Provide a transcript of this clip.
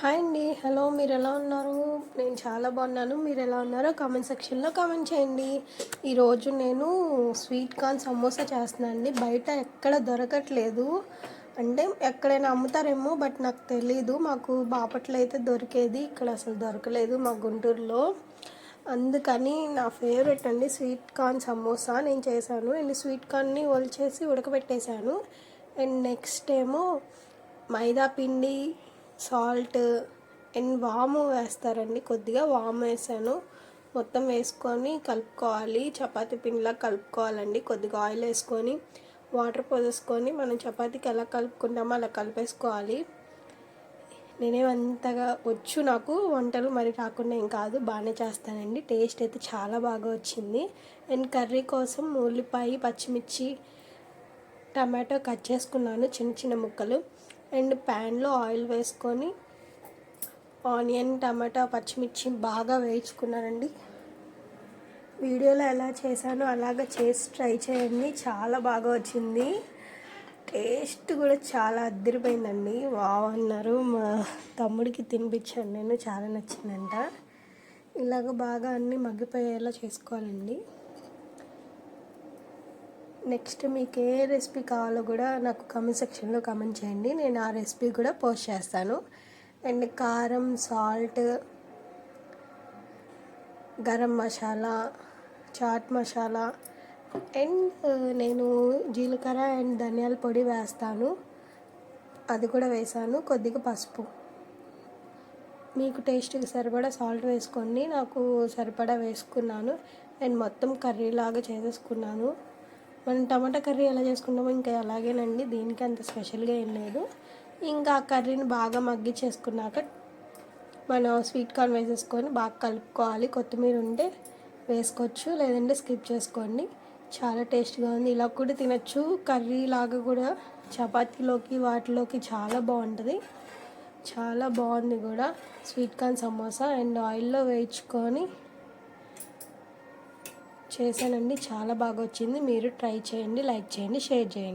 Hi అండి. Hello, మీరు ఎలా ఉన్నారు? నేను చాలా బాగున్నాను. మీరు ఎలా ఉన్నారో కామెంట్ సెక్షన్లో కామెంట్ చేయండి. ఈరోజు నేను స్వీట్ కార్న్ సమోసా చేస్తున్నాను అండి. బయట ఎక్కడ దొరకట్లేదు. అంటే ఎక్కడైనా అమ్ముతారేమో, బట్ నాకు తెలీదు. మాకు బాపట్ల అయితే దొరికేది, ఇక్కడ అసలు దొరకలేదు మా గుంటూరులో. అందుకని నా ఫేవరెట్ అండి స్వీట్ కార్న్ సమోసా నేను చేశాను. నేను స్వీట్ కార్న్ని ఒలిచేసి ఉడకబెట్టేశాను. అండ్ నెక్స్ట్ ఏమో మైదా పిండి, సాల్ట్ అండ్ వాము వేస్తారండి. కొద్దిగా వాము వేసాను. మొత్తం వేసుకొని కలుపుకోవాలి. చపాతీ పిండిలా కలుపుకోవాలండి. కొద్దిగా ఆయిల్ వేసుకొని వాటర్ పోసేసుకొని మనం చపాతీకి ఎలా కలుపుకుంటామో అలా కలిపేసుకోవాలి. నేనేమంతగా వచ్చు, నాకు వంటలు మరి రాకుండా ఏం కాదు, బాగానే చేస్తానండి. టేస్ట్ అయితే చాలా బాగా వచ్చింది. అండ్ కర్రీ కోసం ఉల్లిపాయ, పచ్చిమిర్చి, టమాటో కట్ చేసుకున్నాను చిన్న చిన్న ముక్కలు. అండ్ ప్యాన్లో ఆయిల్ వేసుకొని ఆనియన్, టమాటా, పచ్చిమిర్చి బాగా వేయించుకున్నానండి. వీడియోలో ఎలా చేశానో అలాగా చేసి ట్రై చేయండి. చాలా బాగా వచ్చింది. టేస్ట్ కూడా చాలా అద్దరిపోయిందండి. వావ్ అన్నారు. మా తమ్ముడికి తినిపించాను నేను, చాలా నచ్చిందంట. ఇలాగ బాగా అన్నీ మగ్గిపోయేలా చేసుకోవాలండి. నెక్స్ట్ మీకు ఏ రెసిపీ కావాలో కూడా నాకు కామెంట్ సెక్షన్లో కామెంట్ చేయండి. నేను ఆ రెసిపీ కూడా పోస్ట్ చేస్తాను. అండ్ కారం, సాల్ట్, గరం మసాలా, చాట్ మసాలా అండ్ నేను జీలకర్ర అండ్ ధనియాల పొడి వేస్తాను, అది కూడా వేసాను. కొద్దిగా పసుపు, మీకు టేస్ట్కి సరిపడా సాల్ట్ వేసుకోండి. నాకు సరిపడా వేసుకున్నాను. అండ్ మొత్తం కర్రీలాగా చేసేసుకున్నాను. మనం టమాటా కర్రీ ఎలా చేసుకుంటామో ఇంకా అలాగేనండి. దీనికి అంత స్పెషల్గా ఏం లేదు. ఇంకా ఆ కర్రీని బాగా మగ్గిచ్చేసుకున్నాక మనం స్వీట్ కార్న్ వేసేసుకొని బాగా కలుపుకోవాలి. కొత్తిమీర ఉంటే వేసుకోవచ్చు, లేదంటే స్కిప్ చేసుకోండి. చాలా టేస్ట్గా ఉంది. ఇలా కూడా తినచ్చు. కర్రీ లాగా కూడా చపాతీలోకి వాటిలోకి చాలా బాగుంటుంది. చాలా బాగుంది కూడా స్వీట్ కార్న్ సమోసా. అండ్ ఆయిల్లో వేయించుకొని చేశానండి. చాలా బాగా వచ్చింది. మీరు ట్రై చేయండి, లైక్ చేయండి, షేర్ చేయండి.